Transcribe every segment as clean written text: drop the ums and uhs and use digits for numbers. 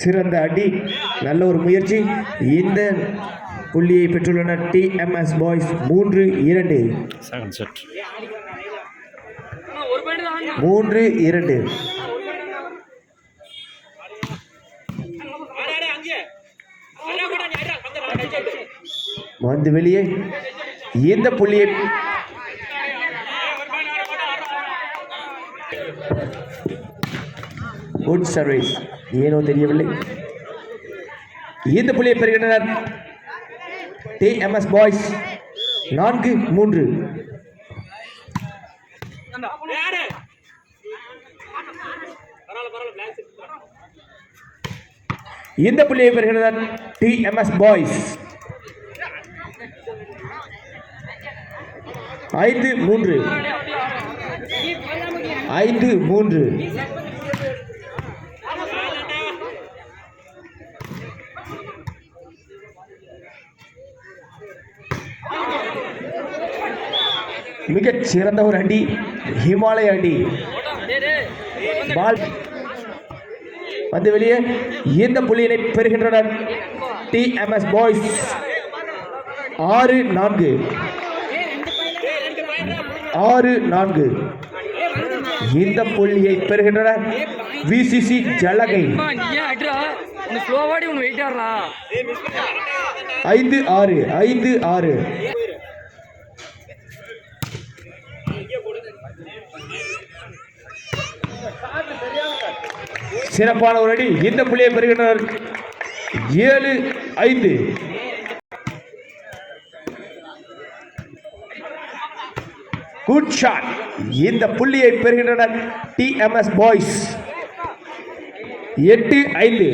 சிறந்த அடி, நல்ல ஒரு முயற்சி. இந்த புள்ளியை பெற்றுள்ளனர் டிஎம்எஸ் பாய்ஸ் 3-2. 3-2. வந்து வெளியே இந்த புள்ளியை குட் சர்வீஸ், ஏனோ தெரியவில்லை. இந்த புள்ளியை பெறுகின்றனர் டிஎம்எஸ் பாய்ஸ் 4-3. இந்த புள்ளியை பெறுகின்றனர் டிஎம்எஸ் பாய்ஸ் 5-3. 5-3. மிகச் சிறந்த ஒரு அடி, ஹிமாலய அடி. பால் வந்து வெளியே இந்த புள்ளியினை பெறுகின்றனர் டிஎம்எஸ் பாய்ஸ் 6-4. 6-4. இந்த புள்ளியை பெறுகின்றனர் விசிசி ஜலகை 5-6. 5-6. சிறப்பான ஒரு அடி, இந்த புள்ளியை பெறுகின்றனர் 7-5. குட் ஷாட், இந்த புள்ளியை பெறுகின்றனர் டிஎம்எஸ் பாய்ஸ் 8-5.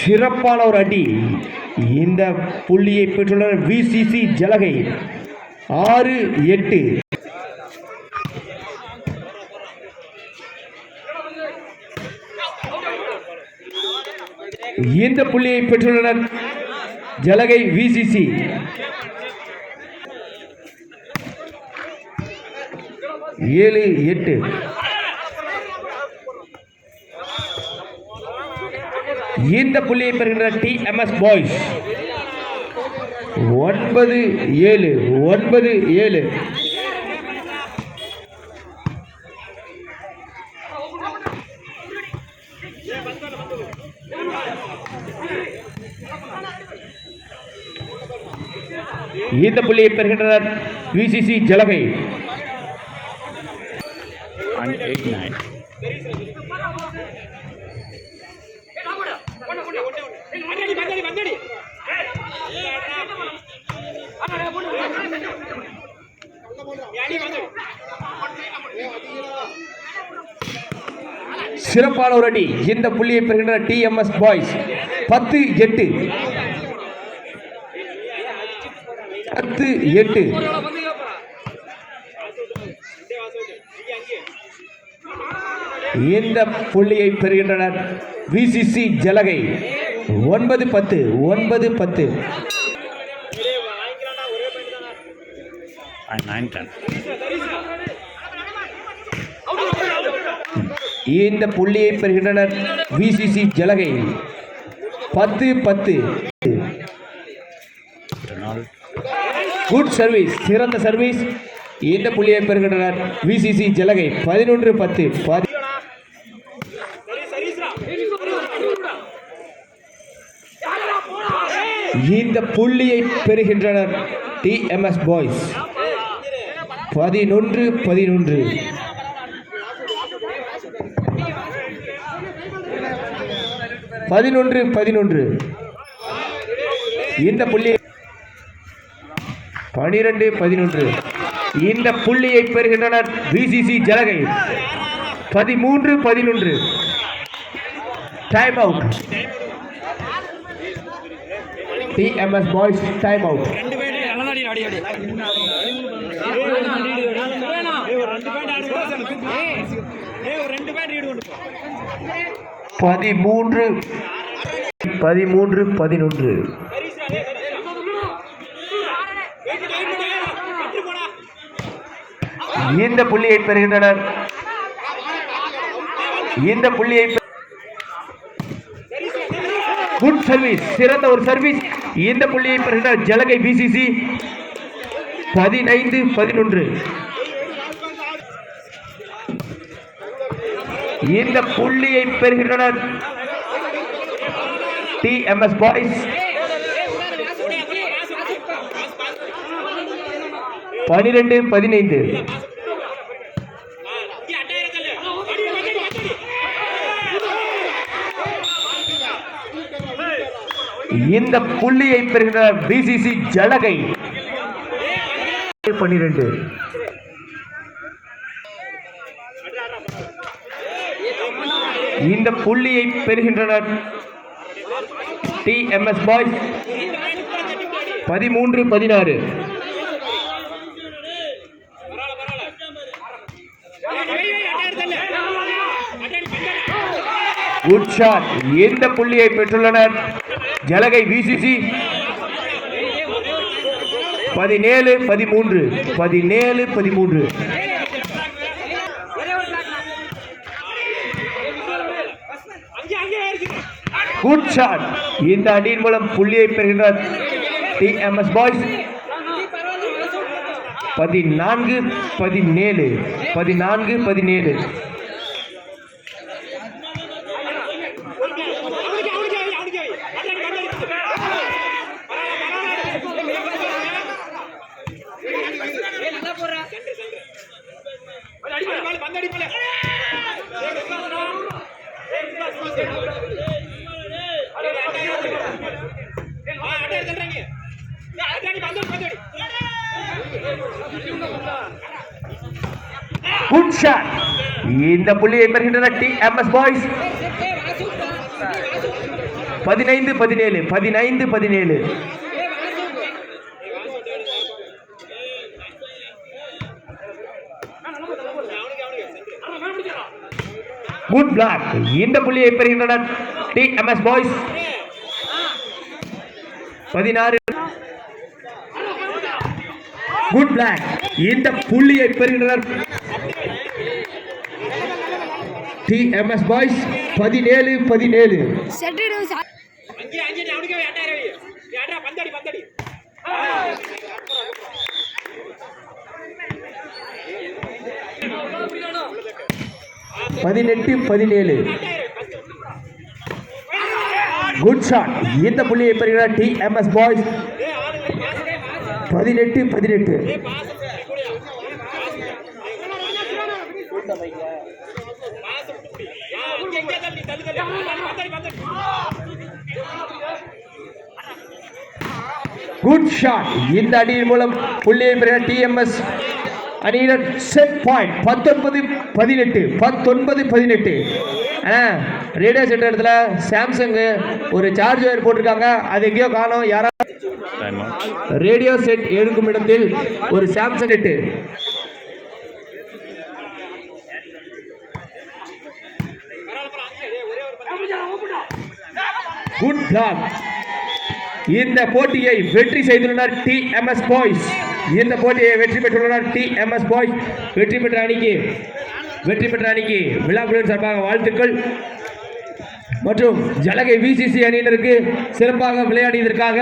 சிறப்பான ஒரு அடி, இந்த புள்ளியை பெற்றுள்ளனர் விசிசி ஜலகை 6-8. இந்த புள்ளியை பெற்றுள்ளனர் ஜலகை விசிசி 7-8. இந்த புள்ளியை பெறுகின்ற டிஎம்எஸ் பாய்ஸ் 9-7. 9-7. இந்த புள்ளியை பெறுகின்றனர் விசிசி ஜலகை 8-9. சிறப்பான ஒரு அடி, இந்த புள்ளியை பெறுகின்ற டிஎம்எஸ் பாய்ஸ் 10-8. 10-8. இந்த புள்ளியை பெறுகின்றனர் விசிசி ஜலகை 9-10. 9-10. 9-10. இந்த புள்ளியை பெறுகின்றனர் விசிசி ஜலகை 10-10. குட் சர்வீஸ், சிறந்த சர்வீஸ். இந்த புள்ளியை பெறுகின்றனர் விசிசி ஜலகை 11-10. இந்த புள்ளியை பெறுகின்றனர் டிஎம்எஸ் பாய்ஸ் 11-11. 11-11. இந்த புள்ளியை 12-11. இந்த புள்ளியை பெறுகின்றனர் விசிசி ஜலகை 13-11. Time out. TMS boys time out. 13-11. இந்த புள்ளியை பெறுகின்றனர். இந்த புள்ளியை குட் சர்வீஸ், சிறந்த ஒரு சர்வீஸ். இந்த புள்ளியை பெறுகின்றனர் ஜலகை பிசிசி 15-11. இந்த புள்ளியை பெறுகின்றனர் டிஎம்எஸ் பாய்ஸ் 12-15. இந்த புள்ளியை பெறுகிற பிசிசி ஜலகை 12. இந்த புள்ளியை பெறுகின்றனர் டிஎம்எஸ் பாய்ஸ் 13-16. Good shot. இந்த புள்ளியை பெற்றுள்ளனர் ஜலகை பிசிசி 17-13. 17-13. Good shot. இந்த அணியின் மூலம் புள்ளியை பெறுகின்றனர் டிஎம்எஸ் பாய்ஸ் 14-17. 14-17. Good shot. இந்த புள்ளியை பெறுகின்றனர் டிஎம்எஸ் பாய்ஸ் 15-17. 15-17. Good black. இந்த புள்ளியை பெறுகின்றனர் டிஎம்எஸ் பாய்ஸ் 16. Good black. இந்த புள்ளியை பெறுகின்றனர் டிஎம்எஸ் பாய்ஸ் 17-17. Good shot. இந்த புள்ளியை பெறுகிறார் டிஎம்எஸ் பாய்ஸ் 18-18. Good shot. இந்த அணியின் மூலம் புள்ளியை பெறுகிறார் டிஎம்எஸ் அணியினர். Set point 19-18. 19-18. ரேடியோ செட் இடத்துல சாம்சங் ஒரு சார்ஜ் வயர் போட்டிருக்காங்க, அது எங்கேயோ காணோம். யாரா ரேடியோ செட் எடுக்கும் இடத்தில் ஒரு சாம்சங் செட். Good black. இந்த போட்டியை வெற்றி செய்துள்ளனர் டிஎம்எஸ் பாய்ஸ். இந்த போட்டியை வெற்றி பெற்றுள்ளனர் டிஎம்எஸ் பாய்ஸ். வெற்றி பெற்ற அணிக்கு விழாக்குழுவின் சார்பாக வாழ்த்துக்கள். மற்றும் ஜலகை விசிசி அணியினருக்கு சிறப்பாக விளையாடியதற்காக